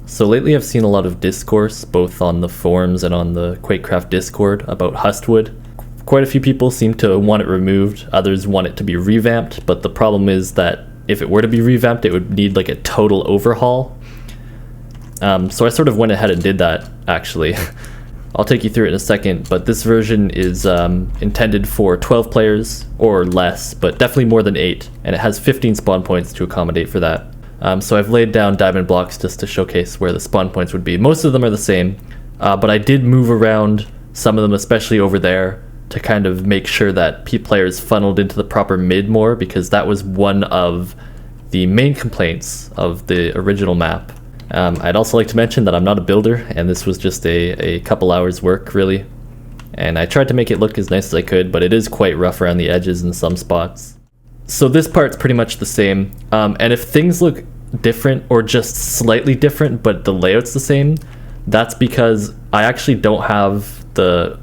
So lately I've seen a lot of discourse, both on the forums and on the Quakecraft Discord, about HustWood. Quite a few people seem to want it removed, others want it to be revamped, but the problem is that if it were to be revamped, it would need like a total overhaul. So I sort of went ahead and did that, actually. I'll take you through it in a second, but this version is intended for 12 players or less, but definitely more than 8, and it has 15 spawn points to accommodate for that. So I've laid down diamond blocks just to showcase where the spawn points would be. Most of them are the same, but I did move around some of them, especially over there, to kind of make sure that players funneled into the proper mid more, because that was one of the main complaints of the original map. I'd also like to mention that I'm not a builder, and this was just a couple hours work, really. And I tried to make it look as nice as I could, but it is quite rough around the edges in some spots. So this part's pretty much the same, and if things look different or just slightly different but the layout's the same, that's because I actually don't have the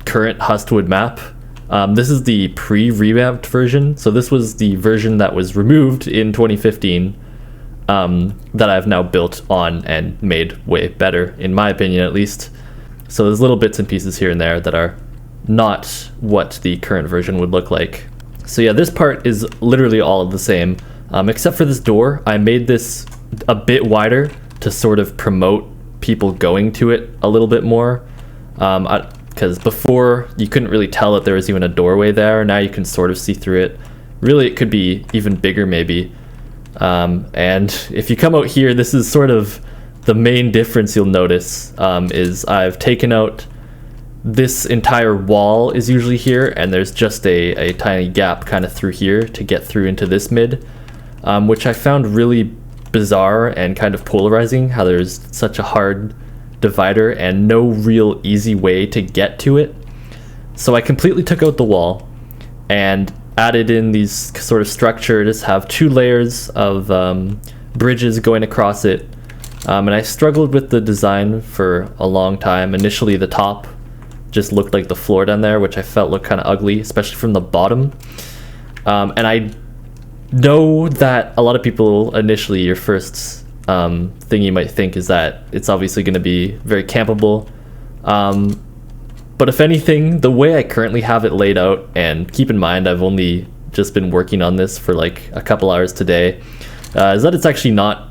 current HustWood map. This is the pre-revamped version, so this was the version that was removed in 2015 that I've now built on and made way better, in my opinion at least. So there's little bits and pieces here and there that are not what the current version would look like. So yeah, this part is literally all the same, except for this door. I made this a bit wider to sort of promote people going to it a little bit more, because before you couldn't really tell that there was even a doorway there. Now you can sort of see through it. Really, it could be even bigger maybe. And if you come out here, this is sort of the main difference you'll notice, is I've taken out this entire wall is usually here, and there's just a tiny gap kind of through here to get through into this mid, which I found really bizarre and kind of polarizing, how there's such a hard divider and no real easy way to get to it. So I completely took out the wall and added in these sort of structures, have 2 layers of bridges going across it, and I struggled with the design for a long time. Initially the top just looked like the floor down there, which I felt looked kind of ugly, especially from the bottom. And I know that a lot of people, initially, your first thing you might think is that it's obviously going to be very campable. But if anything, the way I currently have it laid out, and keep in mind I've only just been working on this for like a couple hours today, is that it's actually not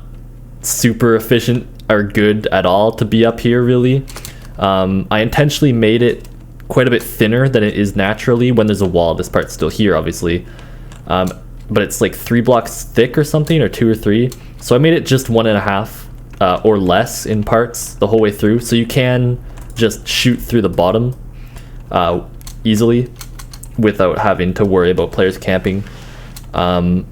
super efficient or good at all to be up here, really. I intentionally made it quite a bit thinner than it is naturally when there's a wall. This part's still here, obviously, but it's like 3 blocks thick or something, or 2 or 3. So I made it just 1.5 or less in parts the whole way through, so you can just shoot through the bottom easily without having to worry about players camping. And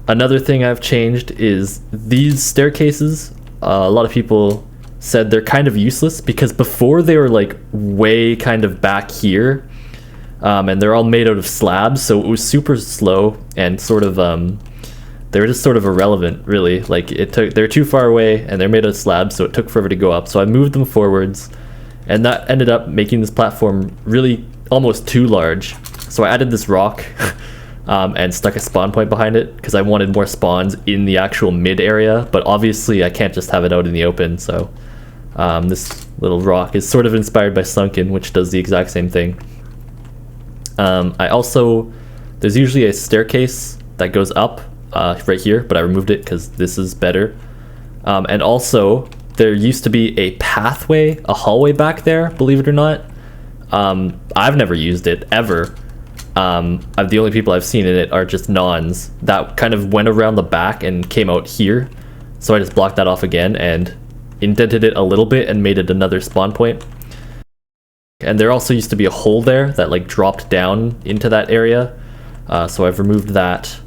another thing I've changed is these staircases. A lot of people said they're kind of useless because before they were like way kind of back here, and they're all made out of slabs, so it was super slow and sort of they were just sort of irrelevant, really. Like they're too far away and they're made of slabs, so it took forever to go up. So I moved them forwards, and that ended up making this platform really almost too large. So I added this rock and stuck a spawn point behind it because I wanted more spawns in the actual mid area, but obviously I can't just have it out in the open. So this little rock is sort of inspired by Sunken, which does the exact same thing. There's usually a staircase that goes up right here, but I removed it because this is better. And also there used to be a pathway, a hallway back there, believe it or not. I've never used it ever. The only people I've seen in it are just nons that kind of went around the back and came out here. So I just blocked that off again and indented it a little bit and made it another spawn point. And there also used to be a hole there that like dropped down into that area. So I've removed that.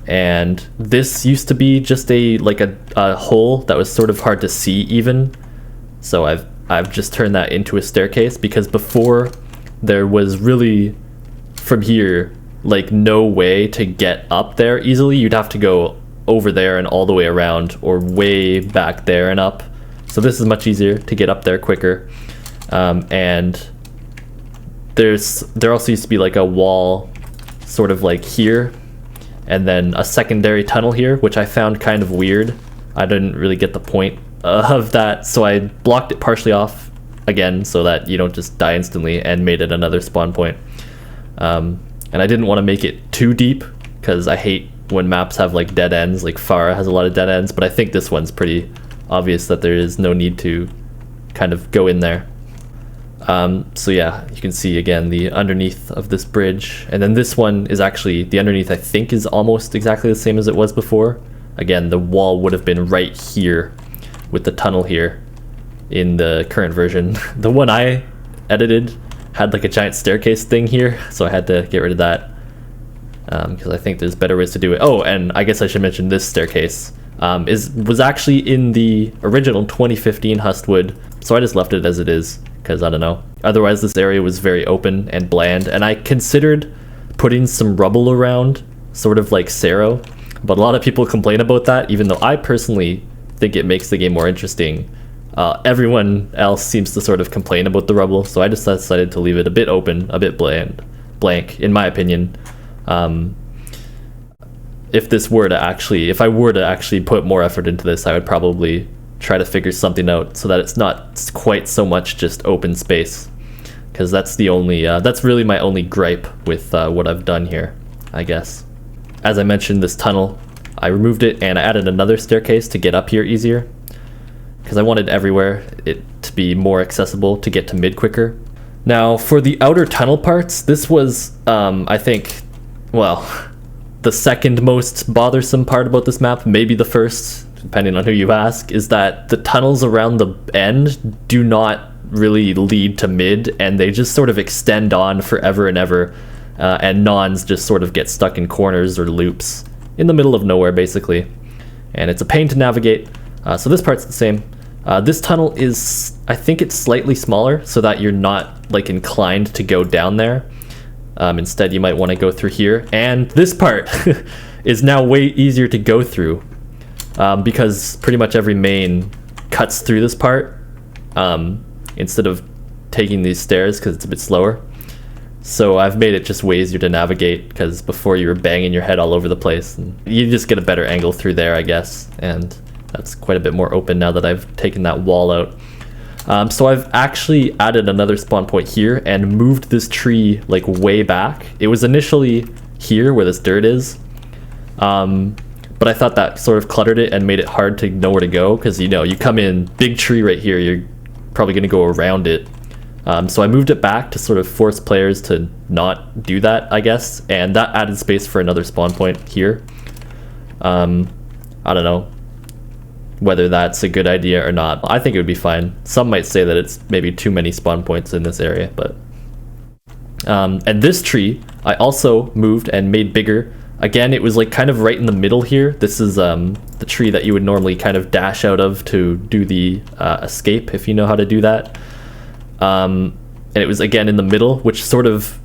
And this used to be just a hole that was sort of hard to see even. So I've just turned that into a staircase, because before there was really from here like no way to get up there easily. You'd have to go over there and all the way around, or way back there and up. So this is much easier to get up there quicker. And there also used to be like a wall sort of like here, and then a secondary tunnel here, which I found kind of weird. I didn't really get the point of that, so I blocked it partially off again so that you don't just die instantly, and made it another spawn point. And I didn't want to make it too deep because I hate when maps have like dead ends. Like Farah has a lot of dead ends, but I think this one's pretty obvious that there is no need to kind of go in there. So yeah, you can see again the underneath of this bridge, and then this one is actually, the underneath I think is almost exactly the same as it was before. Again, the wall would have been right here with the tunnel here in the current version. The one I edited had like a giant staircase thing here, so I had to get rid of that because I think there's better ways to do it. Oh, and I guess I should mention this staircase was actually in the original 2015 HustWood, so I just left it as it is because I don't know. Otherwise this area was very open and bland, and I considered putting some rubble around, sort of like Sero, but a lot of people complain about that, even though I personally think it makes the game more interesting. Everyone else seems to sort of complain about the rubble, so I just decided to leave it a bit open, a bit blank, in my opinion. If I were to actually put more effort into this, I would probably try to figure something out so that it's not quite so much just open space, because that's the only that's really my only gripe with what I've done here, I guess. As I mentioned, this tunnel, I removed it and I added another staircase to get up here easier, because I wanted everywhere it to be more accessible to get to mid quicker. Now for the outer tunnel parts, this was I think, well, the second most bothersome part about this map, maybe the first, depending on who you ask, is that the tunnels around the end do not really lead to mid, and they just sort of extend on forever and ever, and nons just sort of get stuck in corners or loops in the middle of nowhere basically, and it's a pain to navigate. So this part's the same. This tunnel is, I think it's slightly smaller so that you're not like inclined to go down there. Instead you might want to go through here, and this part is now way easier to go through because pretty much every main cuts through this part instead of taking these stairs because it's a bit slower. So I've made it just way easier to navigate, because before you were banging your head all over the place, and you just get a better angle through there, I guess, and that's quite a bit more open now that I've taken that wall out. So I've actually added another spawn point here and moved this tree like way back. It was initially here where this dirt is, but I thought that sort of cluttered it and made it hard to know where to go, because you know, you come in, big tree right here, you're probably going to go around it. So I moved it back to sort of force players to not do that, I guess, and that added space for another spawn point here. I don't know whether that's a good idea or not. I think it would be fine. Some might say that it's maybe too many spawn points in this area, but and this tree I also moved and made bigger. Again, it was like kind of right in the middle here. This is the tree that you would normally kind of dash out of to do the escape, if you know how to do that. And it was again in the middle, which sort of,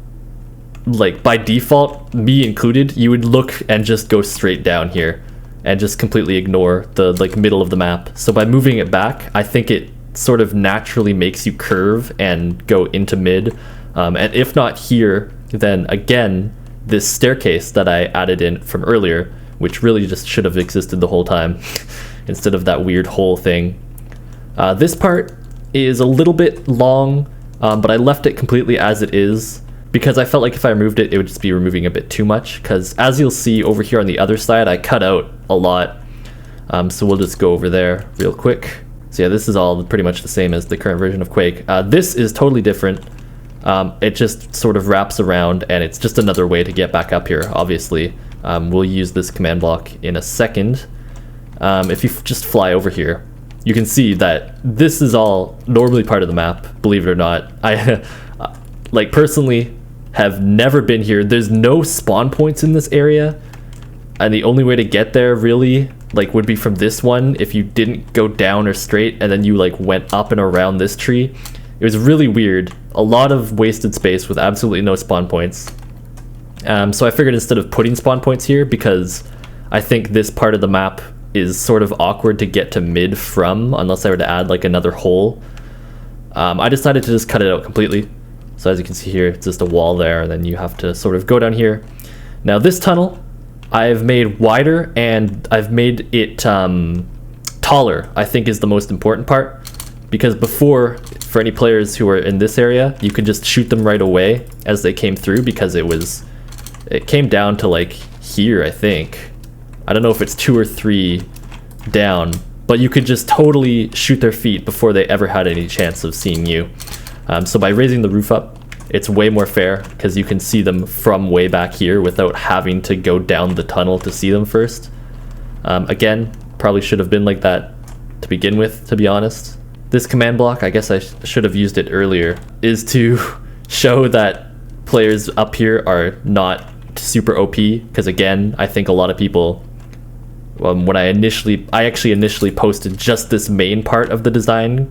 like by default, me included, you would look and just go straight down here and just completely ignore the like middle of the map. So by moving it back, I think it sort of naturally makes you curve and go into mid. And if not here, then again, this staircase that I added in from earlier, which really just should have existed the whole time instead of that weird hole thing. This part is a little bit long, but I left it completely as it is because I felt like if I removed it, it would just be removing a bit too much, because as you'll see over here on the other side, I cut out a lot. So we'll just go over there real quick. So yeah, this is all pretty much the same as the current version of Quake. This is totally different. It just sort of wraps around, and it's just another way to get back up here, obviously. We'll use this command block in a second. If you just fly over here, you can see that this is all normally part of the map, believe it or not. I like personally have never been here. There's no spawn points in this area, and the only way to get there really like would be from this one if you didn't go down or straight and then you like went up and around this tree. It was really weird. A lot of wasted space with absolutely no spawn points. So I figured instead of putting spawn points here, because I think this part of the map is sort of awkward to get to mid from unless I were to add like another hole, I decided to just cut it out completely. So as you can see here, it's just a wall there, and then you have to sort of go down here. Now this tunnel I've made wider, and I've made it taller, I think, is the most important part, because before, for any players who are in this area, you could just shoot them right away as they came through, because it came down to like here, I think. I don't know if it's 2 or 3 down, but you could just totally shoot their feet before they ever had any chance of seeing you. So by raising the roof up, it's way more fair, because you can see them from way back here without having to go down the tunnel to see them first. Again, probably should have been like that to begin with, to be honest. This command block, I guess I should have used it earlier, is to show that players up here are not super OP, because again, I think a lot of people, when I actually initially posted just this main part of the design,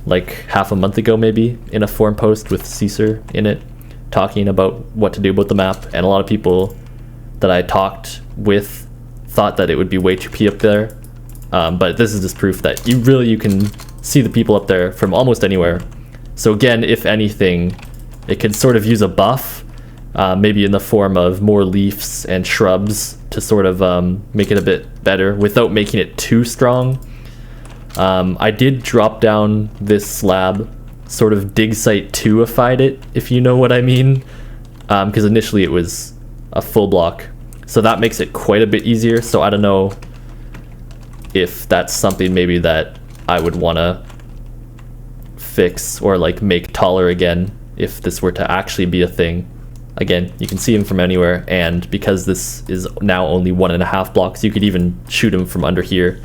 like half a month ago maybe, in a forum post with Caesar in it, talking about what to do about the map, and a lot of people that I talked with thought that it would be way too P up there, but this is just proof that you can see the people up there from almost anywhere. So again, if anything, it could sort of use a buff, maybe in the form of more leaves and shrubs to sort of make it a bit better without making it too strong. I did drop down this slab, sort of dig site 2ified it, if you know what I mean, because initially it was a full block, so that makes it quite a bit easier. So I don't know if that's something maybe that I would want to fix or like make taller again if this were to actually be a thing. Again, you can see him from anywhere, and because this is now only 1.5 blocks, you could even shoot him from under here.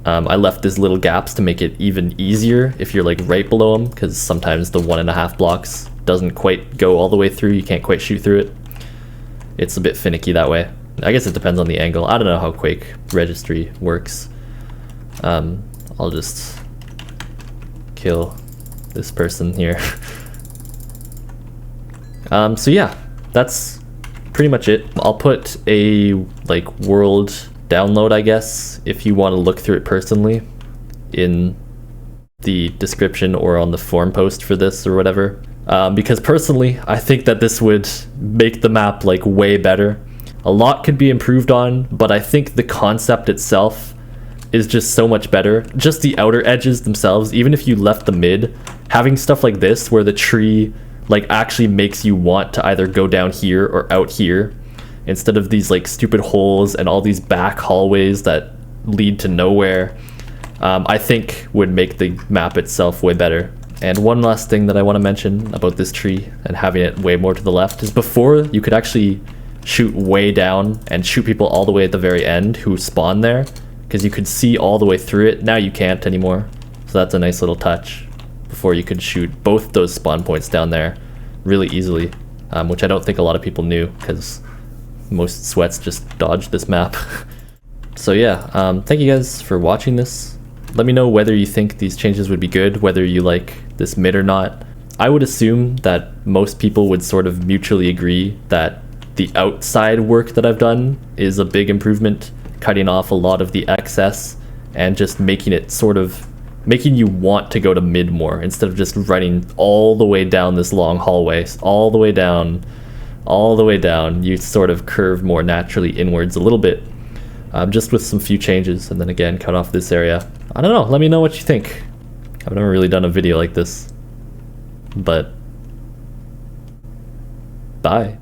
I left these little gaps to make it even easier if you're like right below him, because sometimes the 1.5 blocks doesn't quite go all the way through, you can't quite shoot through it. It's a bit finicky that way. I guess it depends on the angle. I don't know how Quake registry works. I'll just kill this person here. So yeah, that's pretty much it. I'll put a like world download, I guess, if you want to look through it personally, in the description or on the forum post for this or whatever. Because personally, I think that this would make the map like way better. A lot could be improved on, but I think the concept itself is just so much better. Just the outer edges themselves, even if you left the mid, having stuff like this where the tree like actually makes you want to either go down here or out here, instead of these like stupid holes and all these back hallways that lead to nowhere, I think would make the map itself way better. And one last thing that I want to mention about this tree and having it way more to the left is before you could actually shoot way down and shoot people all the way at the very end who spawn there, because you could see all the way through it. Now you can't anymore, so that's a nice little touch. Before you could shoot both those spawn points down there really easily, which I don't think a lot of people knew, because most sweats just dodged this map. So yeah, thank you guys for watching this. Let me know whether you think these changes would be good, whether you like this mid or not. I would assume that most people would sort of mutually agree that the outside work that I've done is a big improvement, cutting off a lot of the excess and just making it sort of making you want to go to mid more instead of just running all the way down this long hallway, all the way down. You sort of curve more naturally inwards a little bit, just with some few changes, and then again cut off this area. I don't know, let me know what you think. I've never really done a video like this, but bye.